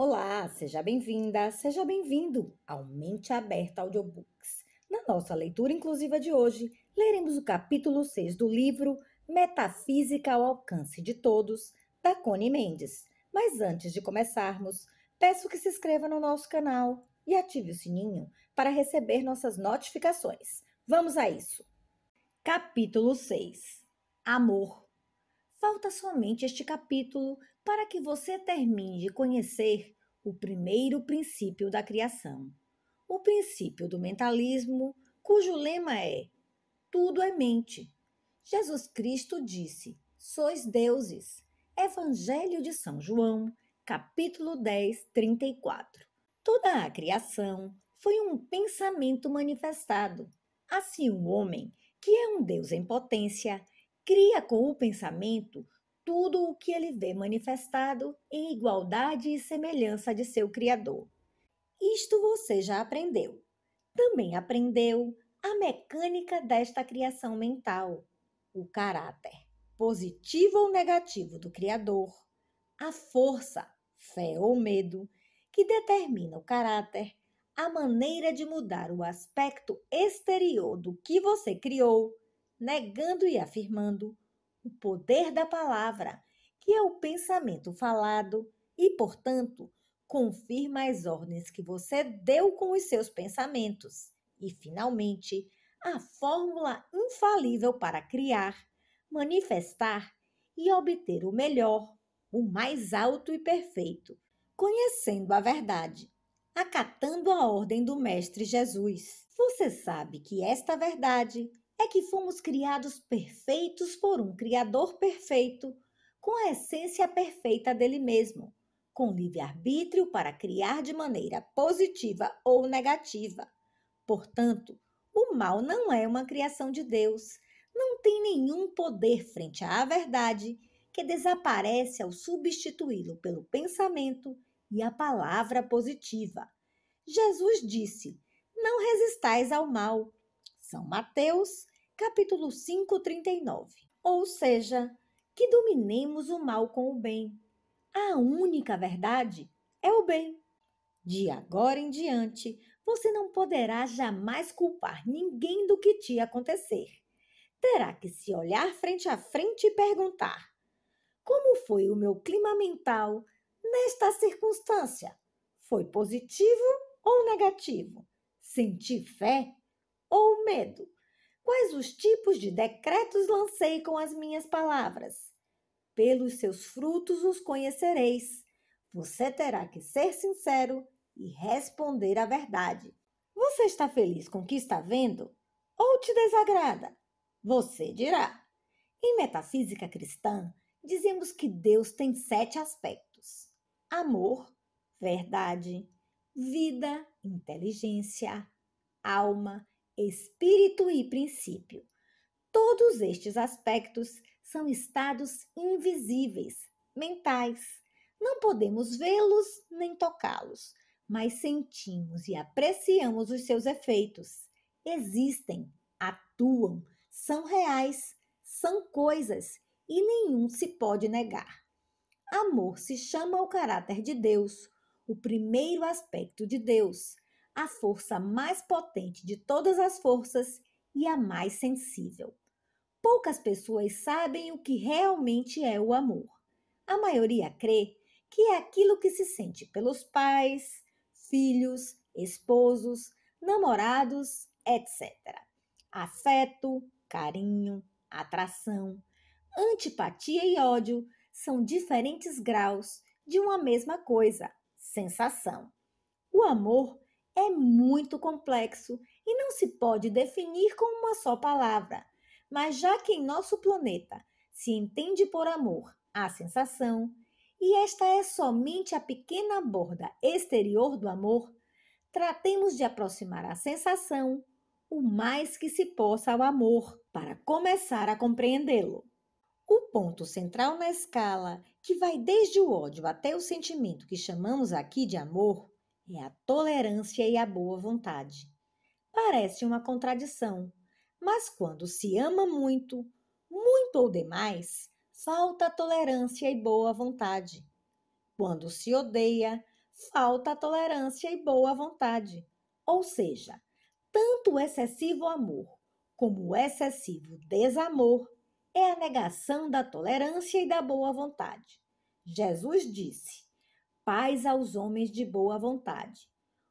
Olá, seja bem-vinda, seja bem-vindo ao Mente Aberta Audiobooks. Na nossa leitura inclusiva de hoje, leremos o capítulo 6 do livro Metafísica ao Alcance de Todos, da Connie Mendes. Mas antes de começarmos, peço que se inscreva no nosso canal e ative o sininho para receber nossas notificações. Vamos a isso! Capítulo 6. Amor. Falta somente este capítulo para que você termine de conhecer o primeiro princípio da criação, o princípio do mentalismo, cujo lema é: tudo é mente. Jesus Cristo disse: sois deuses. Evangelho de São João, capítulo 10, 34. Toda a criação foi um pensamento manifestado. Assim, o homem, que é um Deus em potência, cria com o pensamento tudo o que ele vê manifestado em igualdade e semelhança de seu Criador. Isto você já aprendeu. Também aprendeu a mecânica desta criação mental, o caráter, positivo ou negativo do Criador, a força, fé ou medo, que determina o caráter, a maneira de mudar o aspecto exterior do que você criou, negando e afirmando, o poder da palavra, que é o pensamento falado e, portanto, confirma as ordens que você deu com os seus pensamentos. E, finalmente, a fórmula infalível para criar, manifestar e obter o melhor, o mais alto e perfeito, conhecendo a verdade, acatando a ordem do Mestre Jesus. Você sabe que esta verdade é que fomos criados perfeitos por um Criador perfeito, com a essência perfeita dele mesmo, com livre-arbítrio para criar de maneira positiva ou negativa. Portanto, o mal não é uma criação de Deus, não tem nenhum poder frente à verdade que desaparece ao substituí-lo pelo pensamento e a palavra positiva. Jesus disse: não resistais ao mal. São Mateus, capítulo 5, 39. Ou seja, que dominemos o mal com o bem. A única verdade é o bem. De agora em diante, você não poderá jamais culpar ninguém do que te acontecer. Terá que se olhar frente a frente e perguntar: como foi o meu clima mental nesta circunstância? Foi positivo ou negativo? Senti fé ou medo? Quais os tipos de decretos lancei com as minhas palavras? Pelos seus frutos os conhecereis. Você terá que ser sincero e responder a verdade. Você está feliz com o que está vendo? Ou te desagrada? Você dirá. Em metafísica cristã, dizemos que Deus tem 7 aspectos: amor, verdade, vida, inteligência, alma, espírito e princípio. Todos estes aspectos são estados invisíveis, mentais. Não podemos vê-los nem tocá-los, mas sentimos e apreciamos os seus efeitos. Existem, atuam, são reais, são coisas e nenhum se pode negar. Amor se chama ao caráter de Deus, o primeiro aspecto de Deus, a força mais potente de todas as forças e a mais sensível. Poucas pessoas sabem o que realmente é o amor. A maioria crê que é aquilo que se sente pelos pais, filhos, esposos, namorados, etc. Afeto, carinho, atração, antipatia e ódio são diferentes graus de uma mesma coisa, sensação. O amor é muito complexo e não se pode definir com uma só palavra. Mas já que em nosso planeta se entende por amor a sensação, e esta é somente a pequena borda exterior do amor, tratemos de aproximar a sensação o mais que se possa ao amor, para começar a compreendê-lo. O ponto central na escala, que vai desde o ódio até o sentimento que chamamos aqui de amor, é a tolerância e a boa vontade. Parece uma contradição, mas quando se ama muito, muito ou demais, falta tolerância e boa vontade. Quando se odeia, falta a tolerância e boa vontade. Ou seja, tanto o excessivo amor como o excessivo desamor é a negação da tolerância e da boa vontade. Jesus disse: paz aos homens de boa vontade,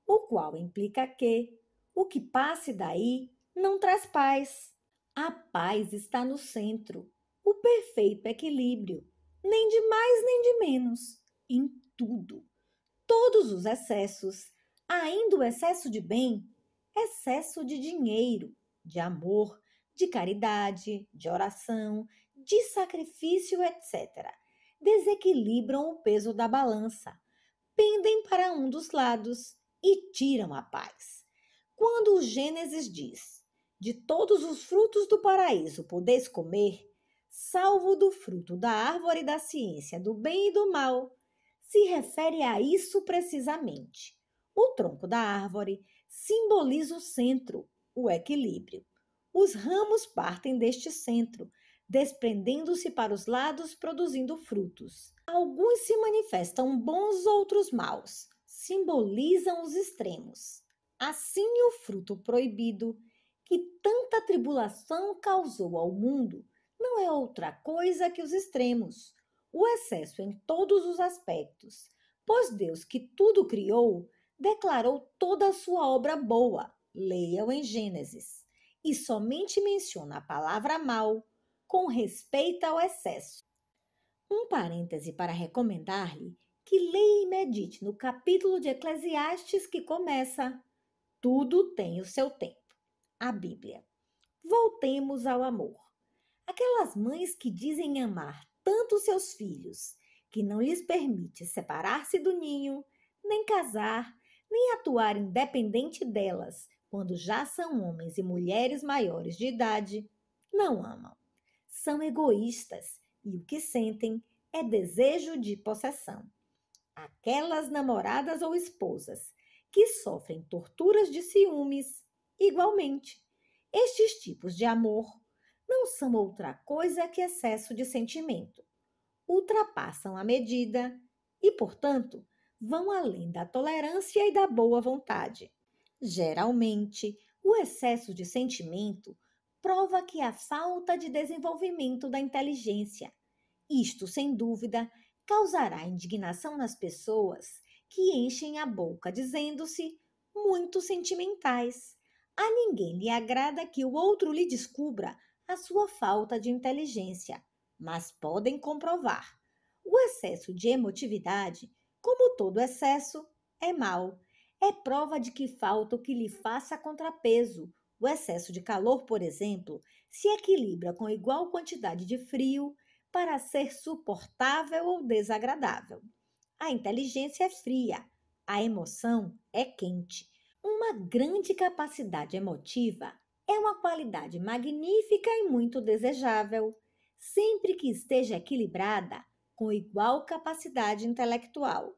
o qual implica que o que passe daí não traz paz. A paz está no centro, o perfeito equilíbrio, nem de mais nem de menos, em tudo. Todos os excessos, ainda o excesso de bem, excesso de dinheiro, de amor, de caridade, de oração, de sacrifício, etc., desequilibram o peso da balança, pendem para um dos lados e tiram a paz. Quando o Gênesis diz: de todos os frutos do paraíso podeis comer, salvo do fruto da árvore da ciência do bem e do mal, se refere a isso precisamente. O tronco da árvore simboliza o centro, o equilíbrio. Os ramos partem deste centro, desprendendo-se para os lados, produzindo frutos. Alguns se manifestam bons, outros maus. Simbolizam os extremos. Assim, o fruto proibido, que tanta tribulação causou ao mundo, não é outra coisa que os extremos, o excesso em todos os aspectos, pois Deus, que tudo criou, declarou toda a sua obra boa, leia-o em Gênesis, e somente menciona a palavra mal com respeito ao excesso. Um parêntese para recomendar-lhe que leia e medite no capítulo de Eclesiastes que começa: tudo tem o seu tempo. A Bíblia. Voltemos ao amor. Aquelas mães que dizem amar tanto seus filhos, que não lhes permite separar-se do ninho, nem casar, nem atuar independente delas, quando já são homens e mulheres maiores de idade, não amam. São egoístas e o que sentem é desejo de possessão. Aquelas namoradas ou esposas que sofrem torturas de ciúmes, igualmente. Estes tipos de amor não são outra coisa que excesso de sentimento. Ultrapassam a medida e, portanto, vão além da tolerância e da boa vontade. Geralmente, o excesso de sentimento prova que há falta de desenvolvimento da inteligência. Isto, sem dúvida, causará indignação nas pessoas que enchem a boca dizendo-se muito sentimentais. A ninguém lhe agrada que o outro lhe descubra a sua falta de inteligência, mas podem comprovar. O excesso de emotividade, como todo excesso, é mau. É prova de que falta o que lhe faça contrapeso. O excesso de calor, por exemplo, se equilibra com igual quantidade de frio para ser suportável ou desagradável. A inteligência é fria, a emoção é quente. Uma grande capacidade emotiva é uma qualidade magnífica e muito desejável, sempre que esteja equilibrada com igual capacidade intelectual.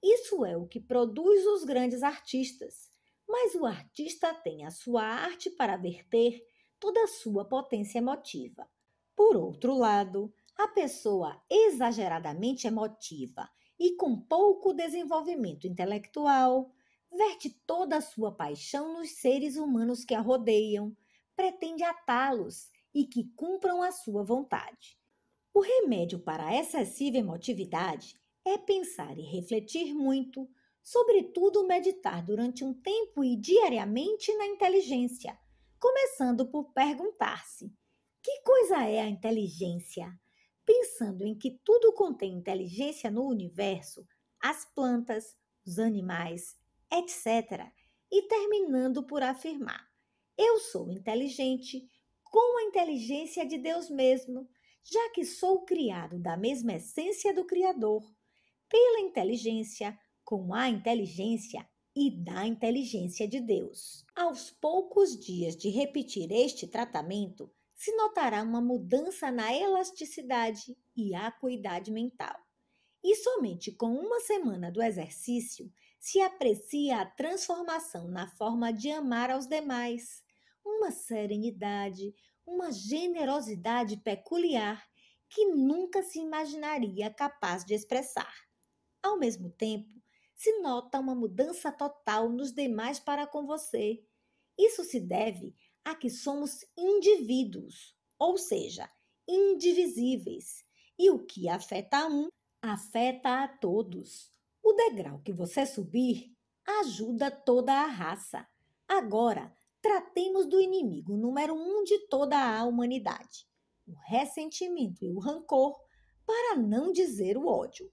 Isso é o que produz os grandes artistas, mas o artista tem a sua arte para verter toda a sua potência emotiva. Por outro lado, a pessoa exageradamente emotiva e com pouco desenvolvimento intelectual verte toda a sua paixão nos seres humanos que a rodeiam, pretende atá-los e que cumpram a sua vontade. O remédio para a excessiva emotividade é pensar e refletir muito, sobretudo meditar durante um tempo e diariamente na inteligência, começando por perguntar-se: que coisa é a inteligência? Pensando em que tudo contém inteligência no universo, as plantas, os animais, etc., e terminando por afirmar: eu sou inteligente com a inteligência de Deus mesmo, já que sou criado da mesma essência do Criador, pela inteligência, com a inteligência e da inteligência de Deus. Aos poucos dias de repetir este tratamento, se notará uma mudança na elasticidade e acuidade mental. E somente com uma semana do exercício se aprecia a transformação na forma de amar aos demais, uma serenidade, uma generosidade peculiar que nunca se imaginaria capaz de expressar. Ao mesmo tempo, se nota uma mudança total nos demais para com você. Isso se deve a que somos indivíduos, ou seja, indivisíveis, e o que afeta um, afeta a todos. O degrau que você subir ajuda toda a raça. Agora, tratemos do inimigo número um de toda a humanidade: o ressentimento e o rancor, para não dizer o ódio.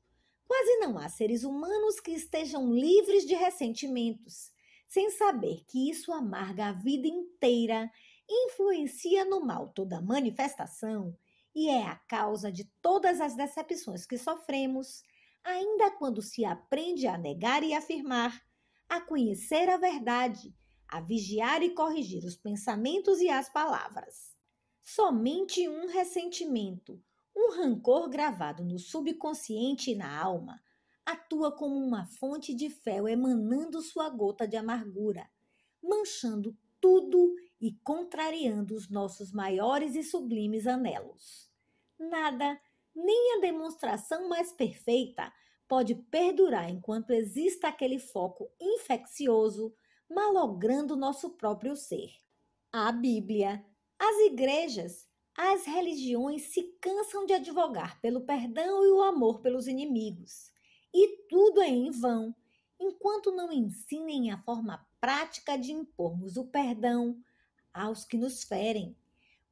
Quase não há seres humanos que estejam livres de ressentimentos, sem saber que isso amarga a vida inteira, influencia no mal toda manifestação e é a causa de todas as decepções que sofremos, ainda quando se aprende a negar e afirmar, a conhecer a verdade, a vigiar e corrigir os pensamentos e as palavras. Somente um ressentimento, um rancor gravado no subconsciente e na alma, atua como uma fonte de fel emanando sua gota de amargura, manchando tudo e contrariando os nossos maiores e sublimes anelos. Nada, nem a demonstração mais perfeita, pode perdurar enquanto exista aquele foco infeccioso malogrando nosso próprio ser. A Bíblia, as igrejas, as religiões se cansam de advogar pelo perdão e o amor pelos inimigos. E tudo é em vão, enquanto não ensinem a forma prática de impormos o perdão aos que nos ferem.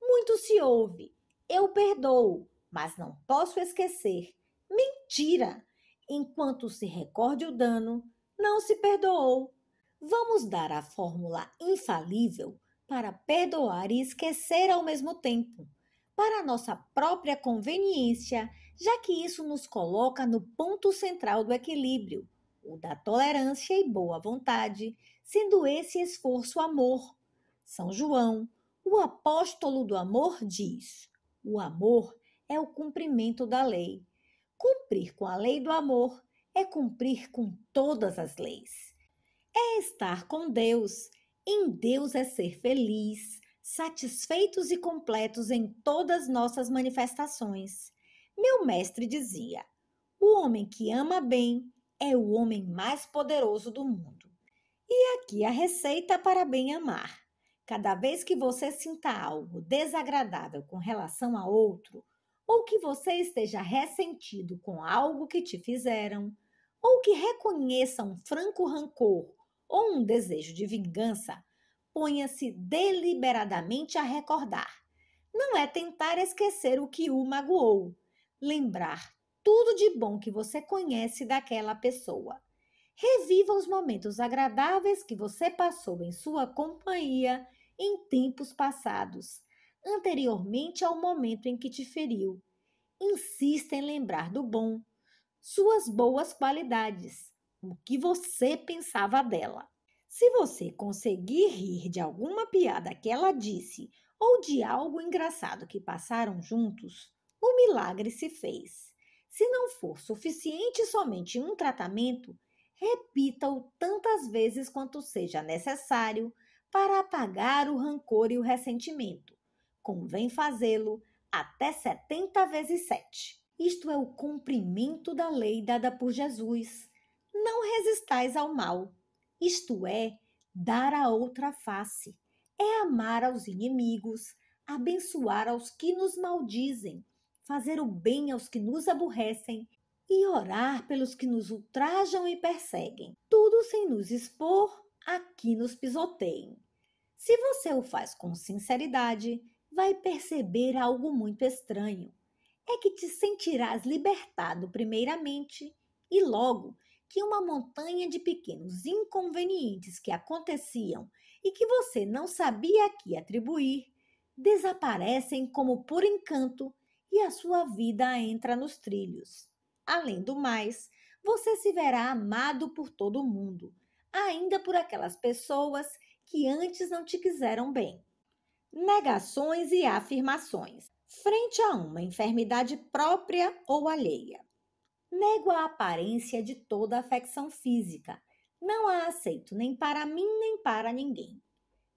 Muito se ouve: eu perdoo, mas não posso esquecer. Mentira! Enquanto se recorde o dano, não se perdoou. Vamos dar a fórmula infalível para perdoar e esquecer ao mesmo tempo, para nossa própria conveniência, já que isso nos coloca no ponto central do equilíbrio, o da tolerância e boa vontade, sendo esse esforço amor. São João, o apóstolo do amor, diz: o amor é o cumprimento da lei. Cumprir com a lei do amor é cumprir com todas as leis. É estar com Deus. Em Deus é ser feliz, satisfeitos e completos em todas nossas manifestações. Meu mestre dizia: o homem que ama bem é o homem mais poderoso do mundo. E aqui a receita para bem amar. Cada vez que você sinta algo desagradável com relação a outro, ou que você esteja ressentido com algo que te fizeram, ou que reconheça um franco rancor ou um desejo de vingança, ponha-se deliberadamente a recordar. Não é tentar esquecer o que o magoou, lembrar tudo de bom que você conhece daquela pessoa. Reviva os momentos agradáveis que você passou em sua companhia em tempos passados, anteriormente ao momento em que te feriu. Insista em lembrar do bom, suas boas qualidades, o que você pensava dela. Se você conseguir rir de alguma piada que ela disse ou de algo engraçado que passaram juntos, o milagre se fez. Se não for suficiente somente um tratamento, repita-o tantas vezes quanto seja necessário para apagar o rancor e o ressentimento. Convém fazê-lo até 70 vezes 7. Isto é o cumprimento da lei dada por Jesus. Não resistais ao mal. Isto é, dar a outra face. É amar aos inimigos, abençoar aos que nos maldizem, fazer o bem aos que nos aborrecem e orar pelos que nos ultrajam e perseguem. Tudo sem nos expor a que nos pisoteiem. Se você o faz com sinceridade, vai perceber algo muito estranho. É que te sentirás libertado primeiramente e logo que uma montanha de pequenos inconvenientes que aconteciam e que você não sabia a que atribuir, desaparecem como por encanto e a sua vida entra nos trilhos. Além do mais, você se verá amado por todo mundo, ainda por aquelas pessoas que antes não te quiseram bem. Negações e afirmações. Frente a uma enfermidade própria ou alheia. Nego a aparência de toda afecção física. Não a aceito nem para mim nem para ninguém.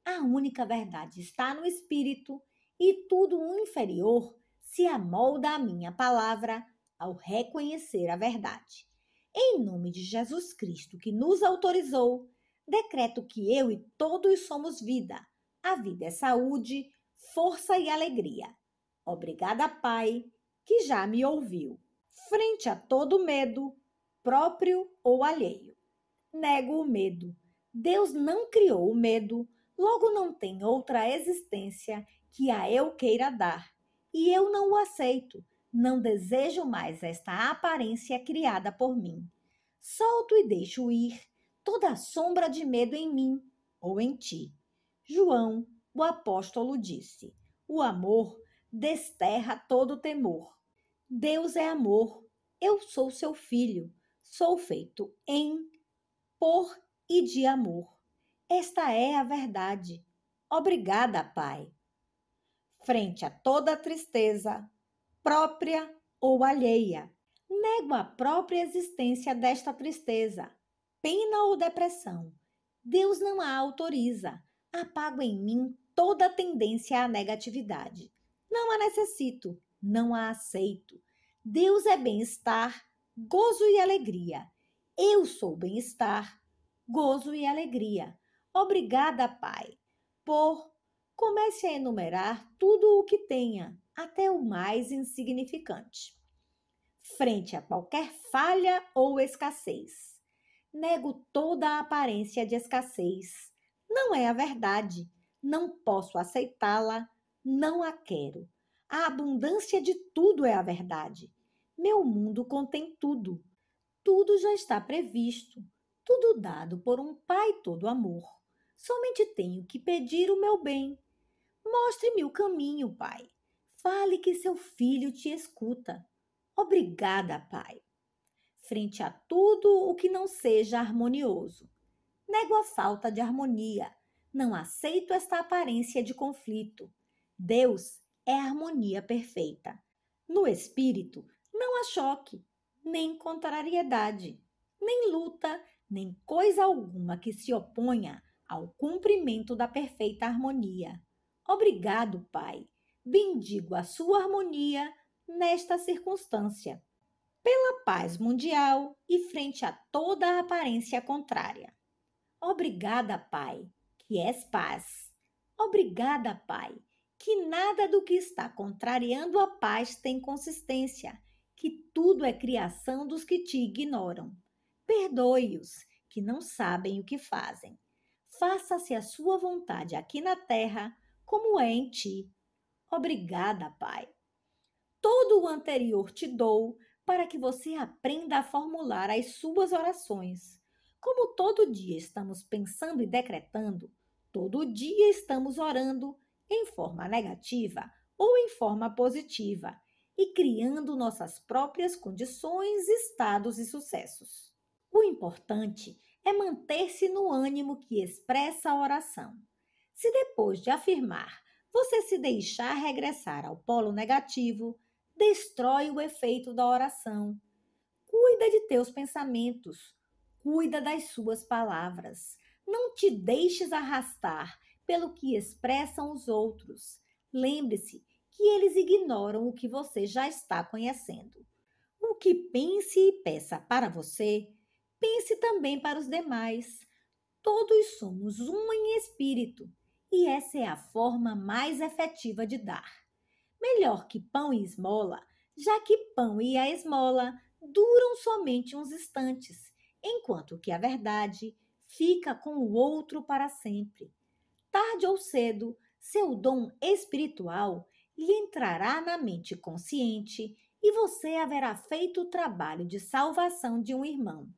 A única verdade está no espírito e tudo o inferior se amolda à minha palavra ao reconhecer a verdade. Em nome de Jesus Cristo, que nos autorizou, decreto que eu e todos somos vida. A vida é saúde, força e alegria. Obrigada, Pai, que já me ouviu. Frente a todo medo, próprio ou alheio. Nego o medo. Deus não criou o medo, logo não tem outra existência que a eu queira dar. E eu não o aceito. Não desejo mais esta aparência criada por mim. Solto e deixo ir toda a sombra de medo em mim ou em ti. João, o apóstolo, disse: o amor desterra todo temor. Deus é amor. Eu sou seu filho. Sou feito em, por e de amor. Esta é a verdade. Obrigada, Pai. Frente a toda tristeza, própria ou alheia, nego a própria existência desta tristeza, pena ou depressão. Deus não a autoriza. Apago em mim toda tendência à negatividade. Não a necessito, não a aceito. Deus é bem-estar, gozo e alegria. Eu sou bem-estar, gozo e alegria. Obrigada, Pai, por comece a enumerar tudo o que tenha, até o mais insignificante. Frente a qualquer falha ou escassez, nego toda a aparência de escassez. Não é a verdade. Não posso aceitá-la, não a quero. A abundância de tudo é a verdade. Meu mundo contém tudo. Tudo já está previsto, tudo dado por um Pai todo amor. Somente tenho que pedir o meu bem. Mostre-me o caminho, Pai. Fale que seu filho te escuta. Obrigada, Pai. Frente a tudo o que não seja harmonioso, nego a falta de harmonia. Não aceito esta aparência de conflito. Deus é a harmonia perfeita. No espírito, não há choque, nem contrariedade, nem luta, nem coisa alguma que se oponha ao cumprimento da perfeita harmonia. Obrigado, Pai. Bendigo a sua harmonia nesta circunstância, pela paz mundial e frente a toda a aparência contrária. Obrigada, Pai, que és paz. Obrigada, Pai, que nada do que está contrariando a paz tem consistência, que tudo é criação dos que te ignoram. Perdoe-os, que não sabem o que fazem. Faça-se a sua vontade aqui na terra, como é em ti. Obrigada, Pai. Todo o anterior te dou para que você aprenda a formular as suas orações. Como todo dia estamos pensando e decretando, todo dia estamos orando em forma negativa ou em forma positiva e criando nossas próprias condições, estados e sucessos. O importante é manter-se no ânimo que expressa a oração. Se depois de afirmar você se deixar regressar ao polo negativo, destrói o efeito da oração. Cuida de teus pensamentos, cuida das suas palavras. Não te deixes arrastar pelo que expressam os outros. Lembre-se que eles ignoram o que você já está conhecendo. O que pense e peça para você, pense também para os demais. Todos somos um em espírito, e essa é a forma mais efetiva de dar. Melhor que pão e esmola, já que pão e a esmola duram somente uns instantes, enquanto que a verdade fica com o outro para sempre. Tarde ou cedo, seu dom espiritual lhe entrará na mente consciente e você haverá feito o trabalho de salvação de um irmão.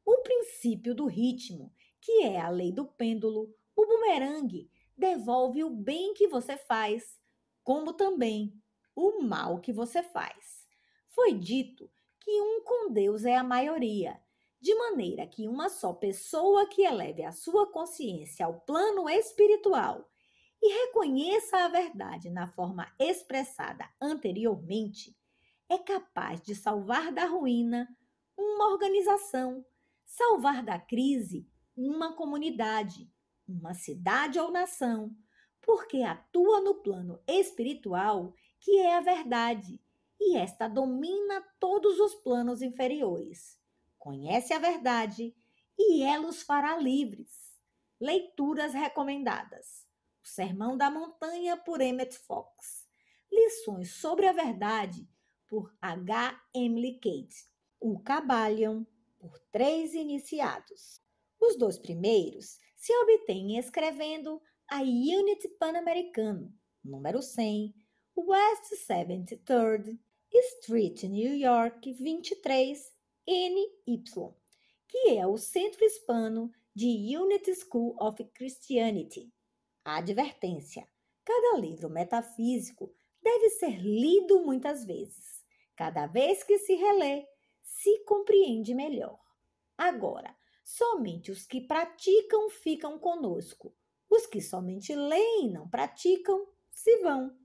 O princípio do ritmo, que é a lei do pêndulo, o bumerangue, devolve o bem que você faz, como também o mal que você faz. Foi dito que um com Deus é a maioria, de maneira que uma só pessoa que eleve a sua consciência ao plano espiritual e reconheça a verdade na forma expressada anteriormente, é capaz de salvar da ruína uma organização, salvar da crise uma comunidade, uma cidade ou nação, porque atua no plano espiritual, que é a verdade, e esta domina todos os planos inferiores. Conhece a Verdade e Elos fará livres. Leituras recomendadas. O Sermão da Montanha, por Emmett Fox. Lições sobre a Verdade, por H. Emily Cade. O Cabalhon, por 3 iniciados. Os 2 primeiros se obtêm escrevendo a Unity Pan-Americano, número 100, West 73rd Street, New York 23, NY, que é o Centro Hispano de Unity School of Christianity. Advertência: cada livro metafísico deve ser lido muitas vezes. Cada vez que se relê, se compreende melhor. Agora, somente os que praticam ficam conosco. Os que somente leem e não praticam se vão.